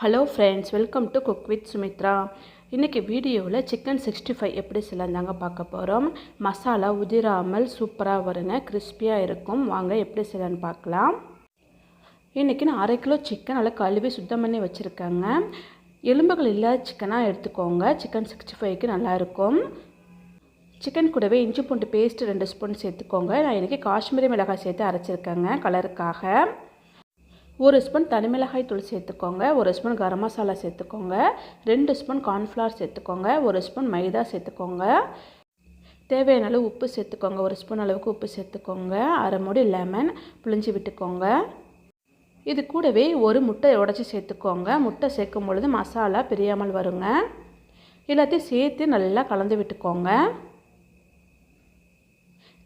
Hello friends, welcome to cook with Sumitra. இன்றைக்கி வீடியோவில் chicken 65 எப்படி செய்யலாம்தாங்க பார்க்க போகிறோம். மசாலா உதிராமல் சூப்பராக வருங்க, கிறிஸ்பியாக இருக்கும். வாங்க எப்படி செய்யலான்னு பார்க்கலாம். இன்றைக்கி நான் 1/2 கிலோ சிக்கன் நல்லா கழுவி சுத்தம் பண்ணி வச்சுருக்கேங்க. எலும்புகள் இல்லாத சிக்கனாக எடுத்துக்கோங்க. சிக்கன் 65க்கு நல்லாயிருக்கும். சிக்கன் கூடவே இஞ்சி பூண்டு பேஸ்ட்டு 2 ஸ்பூன் சேர்த்துக்கோங்க. நான் இன்றைக்கி காஷ்மீரி மிளகாய் சேர்த்து அரைச்சிருக்கேங்க கலருக்காக. 1 ஸ்பூன் தனி மிளகாய் தூள் சேர்த்துக்கோங்க. 1 ஸ்பூன் கரம் மசாலா சேர்த்துக்கோங்க. 2 ஸ்பூன் கார்ன்ஃப்ளவர் சேர்த்துக்கோங்க. 1 ஸ்பூன் மைதா சேர்த்துக்கோங்க. தேவையான அளவு உப்பு சேர்த்துக்கோங்க. 1 ஸ்பூன் அளவுக்கு உப்பு சேர்த்துக்கோங்க. அரை மூடி லெமன் புழிஞ்சு விட்டுக்கோங்க. இது கூடவே ஒரு முட்டை உடச்சி சேர்த்துக்கோங்க. முட்டை சேர்க்கும் பொழுது மசாலா பிரியாமல் வருங்க. எல்லாத்தையும் சேர்த்து நல்லா கலந்து விட்டுக்கோங்க.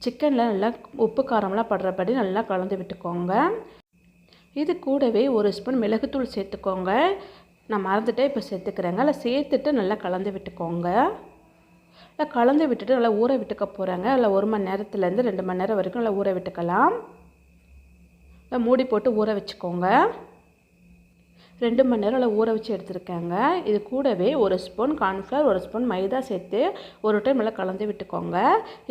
சிக்கனில் நல்லா உப்பு காரம்லாம் படுறபடி நல்லா கலந்து விட்டுக்கோங்க. இது கூடவே 1 ஸ்பூன் மிளகுத்தூள் சேர்த்துக்கோங்க. நான் மறந்துட்டேன், இப்போ சேர்த்துக்கிறேங்க. அதில் சேர்த்துட்டு நல்லா கலந்து விட்டுக்கோங்க. நல்லா கலந்து விட்டுட்டு நல்லா ஊற விட்டுக்க போகிறாங்க. அதில் 1 மணி நேரத்துலேருந்து 2 மணி நேரம் வரைக்கும் நல்லா ஊற விட்டுக்கலாம். மூடி போட்டு ஊற வச்சுக்கோங்க. 2 மணி நேரம் நல்லா ஊற வச்சு எடுத்துருக்கேங்க. இது கூடவே 1 ஸ்பூன் கார்ன்ஃப்ளவர் 1 ஸ்பூன் மைதா சேர்த்து ஒரு டைம் நல்லா கலந்து விட்டுக்கோங்க.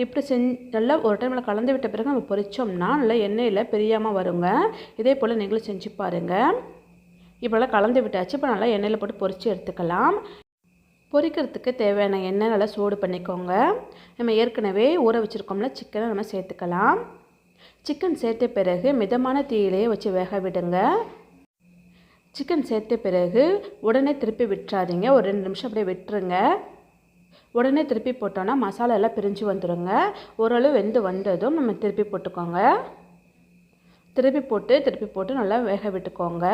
இப்படி நல்லா ஒரு டைம் நல்லா கலந்து விட்ட பிறகு நம்ம பொரிச்சோம்னா நல்லா எண்ணெயில் பிரியாமல் வருங்க. இதே போல் நீங்களும் செஞ்சு பாருங்கள். இப்போ நல்லா கலந்து விட்டாச்சு. இப்போ நல்லா எண்ணெயில் போட்டு பொரித்து எடுத்துக்கலாம். பொரிக்கிறதுக்கு தேவையான எண்ணெய் நல்லா சூடு பண்ணிக்கோங்க. நம்ம ஏற்கனவே ஊற வச்சுருக்கோம்ல சிக்கனை நம்ம சேர்த்துக்கலாம். சிக்கன் சேர்த்த பிறகு மிதமான தீயிலேயே வச்சு வேக விடுங்க. சிக்கன் சேர்த்த பிறகு உடனே திருப்பி விட்டுறாதீங்க. ஒரு 2 நிமிஷம் அப்படியே விட்டுருங்க. உடனே திருப்பி போட்டோன்னா மசாலா எல்லாம் பிரிஞ்சு வந்துடுங்க. ஓரளவு வெந்து வந்ததும் நம்ம திருப்பி போட்டுக்கோங்க. திருப்பி போட்டு நல்லா வேக விட்டுக்கோங்க.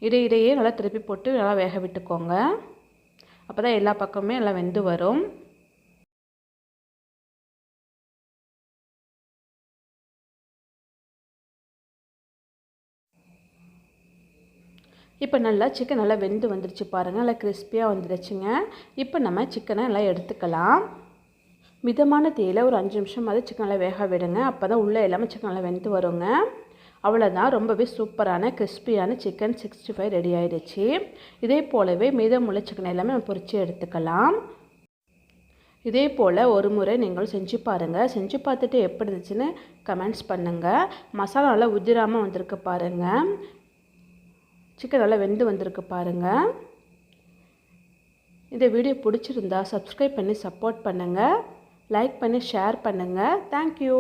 இடையிடையே நல்லா திருப்பி போட்டு நல்லா வேக விட்டுக்கோங்க. அப்போ தான் எல்லா பக்கமுமே நல்லா வெந்து வரும். இப்போ நல்லா சிக்கன் நல்லா வெந்து வந்துருச்சு பாருங்கள். நல்லா கிறிஸ்பியாக வந்துடுச்சுங்க. இப்போ நம்ம சிக்கனை நல்லா எடுத்துக்கலாம். மிதமான தீயில் ஒரு 5 நிமிஷமாவது சிக்கன் நல்லா வேக விடுங்க. அப்போ தான் உள்ளே எல்லாமே சிக்கன் நல்லா வெந்து வருங்க. அவ்வளோதான், ரொம்பவே சூப்பரான கிறிஸ்பியான சிக்கன் 65 ரெடி ஆகிடுச்சு. இதே போலவே மீதமுள்ள சிக்கன் எல்லாமே நம்ம பொரித்து எடுத்துக்கலாம். இதே போல் ஒரு முறை நீங்கள் செஞ்சு பாருங்கள். செஞ்சு பார்த்துட்டு எப்படி இருந்துச்சுன்னு கமெண்ட்ஸ் பண்ணுங்கள். மசாலா நல்லா உதிராமல் வந்திருக்கு பாருங்கள். சிக்கன் நல்லா வெந்து வந்திருக்கு பாருங்கள். இந்த வீடியோ பிடிச்சிருந்தா சப்ஸ்கிரைப் பண்ணி சப்போர்ட் பண்ணுங்கள். லைக் பண்ணி ஷேர் பண்ணுங்கள். தேங்க்யூ.